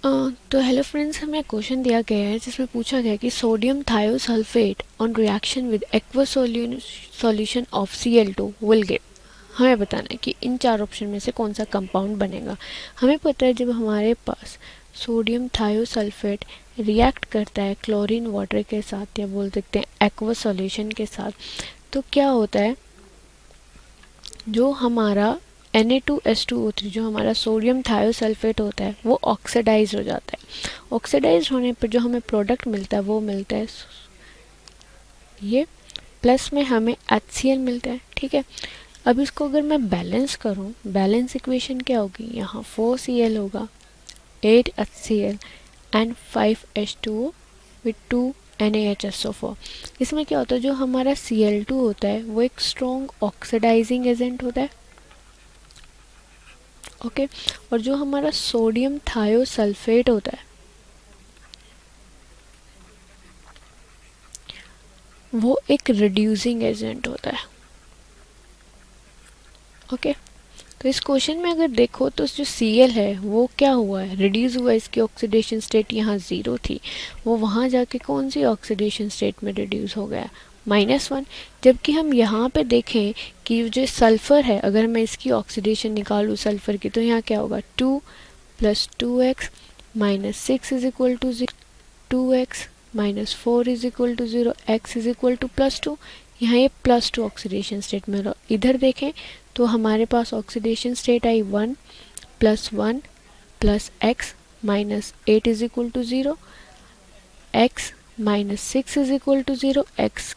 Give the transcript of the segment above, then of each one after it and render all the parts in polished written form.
तो hello friends, हमें question दिया गया है जिसमें पूछा गया कि sodium thiosulphate on reaction with aqua solution of Cl2 will give. हमें बताना है कि इन चार ऑप्शन में से कौन सा कंपाउंड बनेगा। हमें पता है जब हमारे पास सोडियम थायोसल्फेट रिएक्ट करता है क्लोरीन वाटर के साथ या बोल सकते हैं एक्वा सॉल्यूशन के साथ, तो क्या होता है, जो हमारा Na2H2O3 जो हमारा सोडियम थायोसल्फेट होता है वो ऑक्सीडाइज हो जाता है। ऑक्सीडाइज होने पर जो हमें प्रोडक्ट मिलता है वो मिलता है ये, प्लस में हमें HCl मिलता है। ठीक है, अब इसको अगर मैं बैलेंस करूं, बैलेंस इक्वेशन क्या होगी, यहाँ 4Cl होगा, 8HCl and 5H2O with 2 NaHSO4। इसमें क्या होता है, जो हमारा Cl2 होता है वो एक स्ट्रॉन्ग ऑक्सीडाइजिंग एजेंट होता है। ओके, और जो हमारा सोडियम थायोसल्फेट होता है वो एक रिड्यूसिंग एजेंट होता है। ओके, तो इस क्वेश्चन में अगर देखो तो जो Cl है वो क्या हुआ है, रिड्यूस हुआ। इसकी ऑक्सीडेशन स्टेट यहाँ 0 थी, वो वहाँ जाके कौन सी ऑक्सीडेशन स्टेट में रिड्यूस हो गया, -1। जबकि हम यहाँ पे देखें कि जो सल्फ़र है, अगर मैं इसकी ऑक्सीडेशन निकालूँ सल्फ़र की, तो यहाँ क्या होगा, 2 + 2x - 6 = 0, 2x - 4 = 0, x = +2। यहाँ ये +2 ऑक्सीडेशन स्टेट में रहो। इधर देखें तो हमारे पास ऑक्सीडेशन स्टेट आई 1 + 1 + x - 8 = 0, x - 6 = 0, x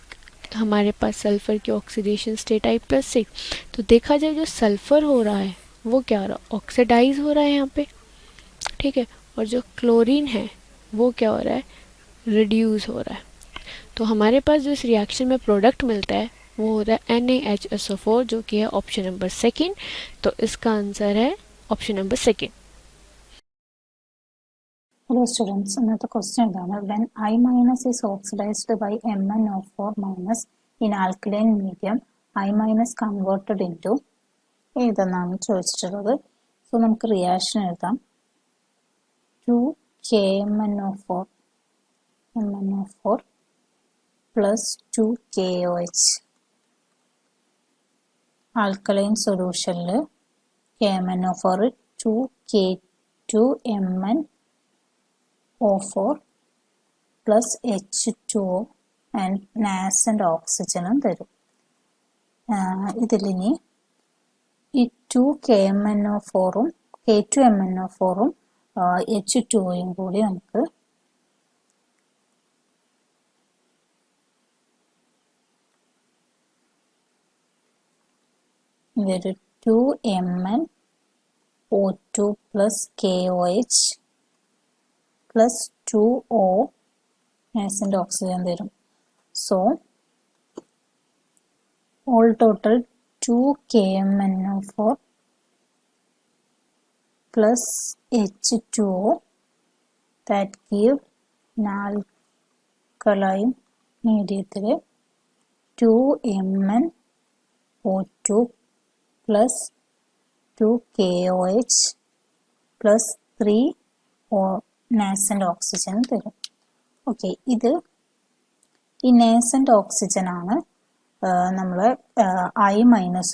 हमारे पास सल्फ़र की ऑक्सीडेशन स्टेट आई +6। तो देखा जाए जो सल्फ़र हो रहा है वो क्या हो रहा है, ऑक्सीडाइज हो रहा है यहाँ पे। ठीक है, और जो क्लोरीन है वो क्या हो रहा है, रिड्यूस हो रहा है। तो हमारे पास जो इस रिएक्शन में प्रोडक्ट मिलता है वो होता है NaHSO4, जो कि है ऑप्शन नंबर सेकंड। तो इसका आंसर है option number second. Hello students, ഇന്നത്തെ question ഇതാണ്. When I- is oxidized by MnO4- in alkaline medium, I- converted into ഏതെന്നാണ് ചോദിച്ചിട്ടുള്ളത്. സോ നമുക്ക് റിയാക്ഷൻ എഴുതാം. 2KMnO4 plus 2KOH. ആൽക്കലൈൻ സൊല്യൂഷനിൽ KMnO4 2K2MnO4 plus H2O and nascent oxygen തരും. ഇതിലിനി ഈ 2KMnO4ഉം K2MnO4ഉം H2Oയും കൂടി നമുക്ക് ഇതൊരു 2MnO2 plus KOH plus 2O nascent oxygen തരും. So all total 2KMnO4 plus H2O that give an alkaline medium 2MnO2 plus 2KOH plus 3 nascent oxygen തരും. Okay, ഇത് ഈ nascent oxygen ആണ് നമ്മൾ I-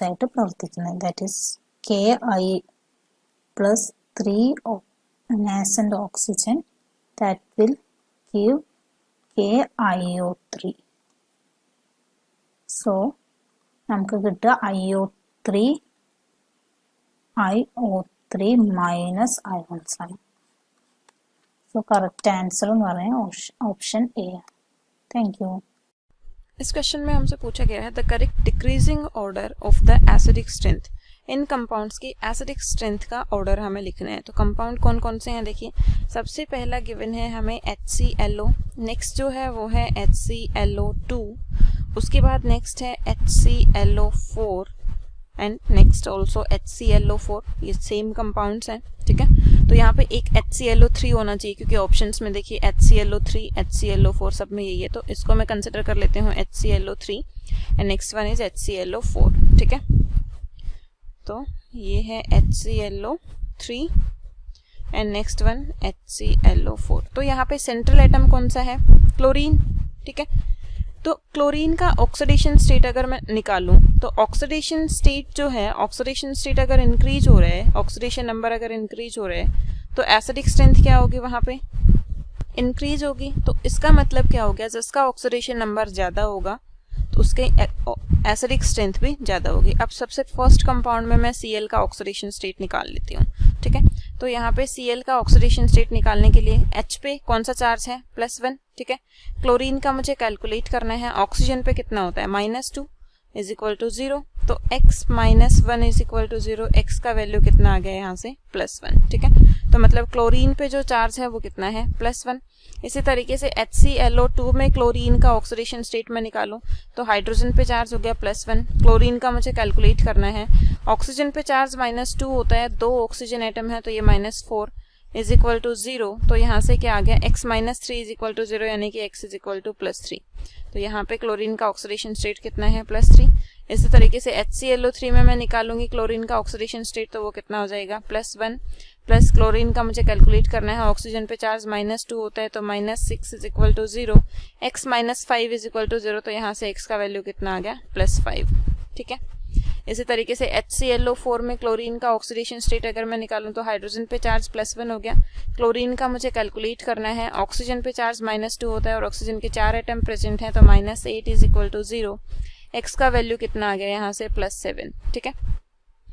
ആയിട്ട് പ്രവർത്തിക്കുന്നത്. That is KI plus 3 nascent oxygen that will give KiO3. So നമുക്ക് കിട്ടുക IO3 minus ions ആണ്. സോ കറക്റ്റ് ആൻസർ എന്ന് പറയുന്നത് ഓപ്ഷൻ എ. Thank you. इस क्वेश्चन में हमसे पूछा गया है the correct decreasing order of the acidic strength. In compounds की एसिडिक स्ट्रेंथ का ऑर्डर हमें लिखना है। तो कंपाउंड कौन कौन से हैं देखिए, सबसे पहला गिवन है हमें HClO, नेक्स्ट जो है वो है HClO2, उसके बाद नेक्स्ट है HClO4 and next also HClO4। ये सेम कंपाउंड्स हैं, ठीक है। तो यहाँ पे एक HClO3 होना चाहिए क्योंकि ऑप्शंस में देखिए HClO3 HClO4 सब में यही है, तो इसको मैं कंसिडर कर लेती हूँ HClO3 and next one is HClO4, ठीक है। तो ये है HClO3 and next one HClO4। तो यहाँ पे सेंट्रल एटम कौन सा है? क्लोरीन, ठीक है। तो क्लोरीन का ऑक्सीडेशन स्टेट अगर मैं निकालूं तो ऑक्सीडेशन स्टेट जो है, ऑक्सीडेशन स्टेट अगर इंक्रीज हो रहा है, ऑक्सीडेशन नंबर अगर इंक्रीज हो रहा है तो एसिडिक स्ट्रेंथ क्या होगी? वहां पे इंक्रीज होगी। तो इसका मतलब क्या हो गया? जिसका ऑक्सीडेशन नंबर ज्यादा होगा तो उसके एसिडिक स्ट्रेंथ भी ज्यादा होगी। अब सबसे फर्स्ट कंपाउंड में मैं Cl का ऑक्सीडेशन स्टेट निकाल लेती हूँ, ठीक है। तो यहाँ पे Cl का ऑक्सीडेशन स्टेट निकालने के लिए H पे कौन सा चार्ज है? +1, ठीक है। क्लोरीन का मुझे कैलकुलेट करना है, ऑक्सीजन पे कितना होता है? -2 इज इक्वल टू 0। तो x - 1 is equal to 0, x का वैल्यू कितना आ गया यहाँ से? +1, ठीक है। तो मतलब क्लोरीन पे जो चार्ज है वो कितना है? +1। इसी तरीके से HClO2 में क्लोरीन का ऑक्सीडेशन स्टेट में निकालूं तो हाइड्रोजन पे चार्ज हो गया +1, क्लोरीन का मुझे कैलकुलेट करना है, ऑक्सीजन पे चार्ज -2 होता है, 2 ऑक्सीजन एटम है तो ये -4 इज इक्वल टू 0। तो यहाँ से क्या आ गया? x - 3 इज इक्वल टू 0, यानी कि x इज इक्वल टू +3। तो यहाँ पे क्लोरीन का ऑक्सीडेशन स्टेट कितना है? +3। इसी तरीके से HClO3 में मैं निकालूंगी क्लोरीन का ऑक्सीडेशन स्टेट तो वो कितना हो जाएगा? +1 प्लस क्लोरीन का मुझे कैलकुलेट करना है, ऑक्सीजन पे चार्ज -2 होता है तो -6 is equal to 0, x - 5 is equal to 0। तो यहाँ से x का वैल्यू कितना आ गया? +5, ठीक है। इसी तरीके से HClO4 में क्लोरीन का ऑक्सीडेशन स्टेट अगर मैं निकालूं तो हाइड्रोजन पे चार्ज +1 हो गया, क्लोरीन का मुझे कैलकुलेट करना है, ऑक्सीजन पे चार्ज -2 होता है और ऑक्सीजन के 4 एटम प्रेजेंट हैं तो -8 इज इक्वल टू 0, x का वैल्यू कितना आ गया यहाँ से? +7, ठीक है।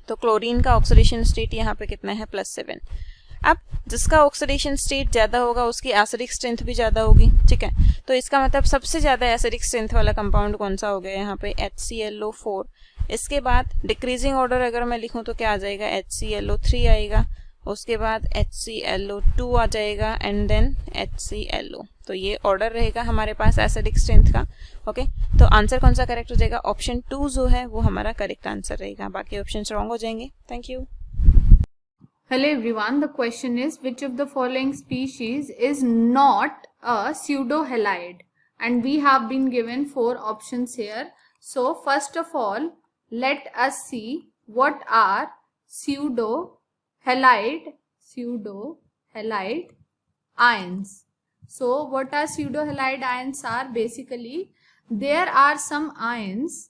तो क्लोरीन का ऑक्सीडेशन स्टेट यहाँ पे कितना है? +7। अब जिसका ऑक्सीडेशन स्टेट ज्यादा होगा उसकी एसिडिक स्ट्रेंथ भी ज्यादा होगी, ठीक है। तो इसका मतलब सबसे ज्यादा एसिडिक स्ट्रेंथ वाला कंपाउंड कौन सा हो गया यहाँ पे? HClO4। इसके बाद डिक्रीजिंग ऑर्डर अगर मैं लिखूं तो क्या आ जाएगा? HClO3 आएगा, उसके बाद HClO2 आ जाएगा एंड देन HClO। तो ये ऑर्डर रहेगा हमारे पास एसिडिक स्ट्रेंथ का, ओके। तो आंसर कौन सा करेक्ट हो जाएगा? ऑप्शन 2 जो है वो हमारा करेक्ट आंसर रहेगा, बाकी ऑप्शन रॉन्ग हो जाएंगे। Thank you. Hello everyone, the question is which of the following species is not a pseudohalide? And we have been given 4 options here. So first of all, let us see what are pseudohalide ions. So what are pseudohalide ions are? Basically, there are some ions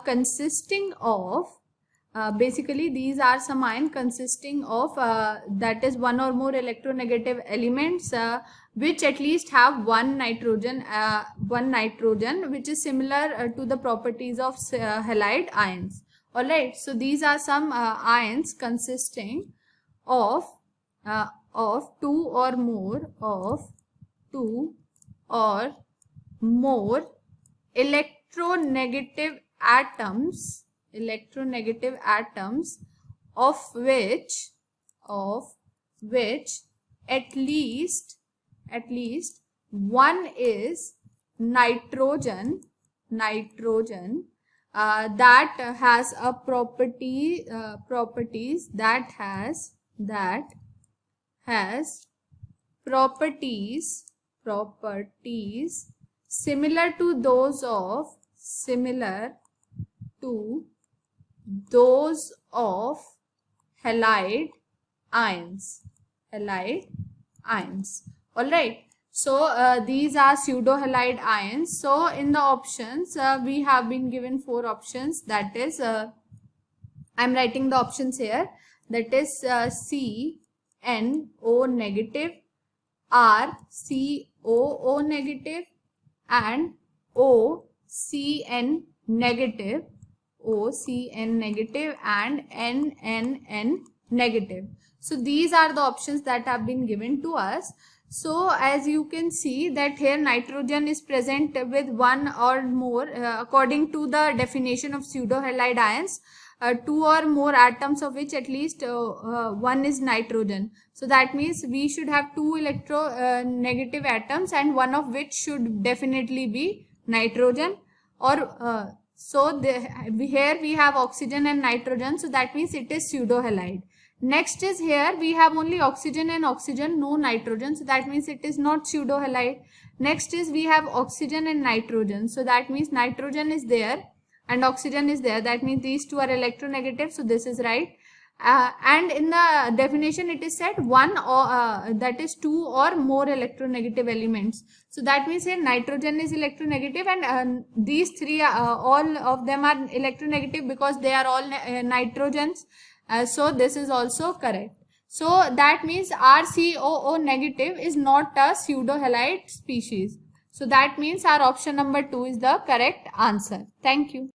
consisting of basically these are some ions consisting of that is one or more electronegative elements which at least have one nitrogen which is similar to the properties of halide ions. All right, so these are some ions consisting of two or more electronegative atoms of which at least one is nitrogen that has a properties similar to those of halide ions. All right, so these are pseudohalide ions. So in the options we have been given 4 options, that is I'm writing the options here, that is CNO negative, RCOO negative and OCN negative and NNN negative. So these are the options that have been given to us. So as you can see that here nitrogen is present with one or more according to the definition of pseudohalide ions, 2 or more atoms of which at least one is nitrogen. So that means we should have 2 electronegative atoms and one of which should definitely be nitrogen, or so here we have oxygen and nitrogen, so that means it is pseudohalide. Next is here we have only oxygen and oxygen, no nitrogen, so that means it is not pseudohalide. Next is we have oxygen and nitrogen, so that means nitrogen is there and oxygen is there. That means these two are electronegative. So this is right. And in the definition it is said one or that is two or more electronegative elements. So that means here nitrogen is electronegative, and these three all of them are electronegative because they are all nitrogens. So this is also correct. So that means RCOO negative is not a pseudo-halide species. So that means our option number 2 is the correct answer. Thank you.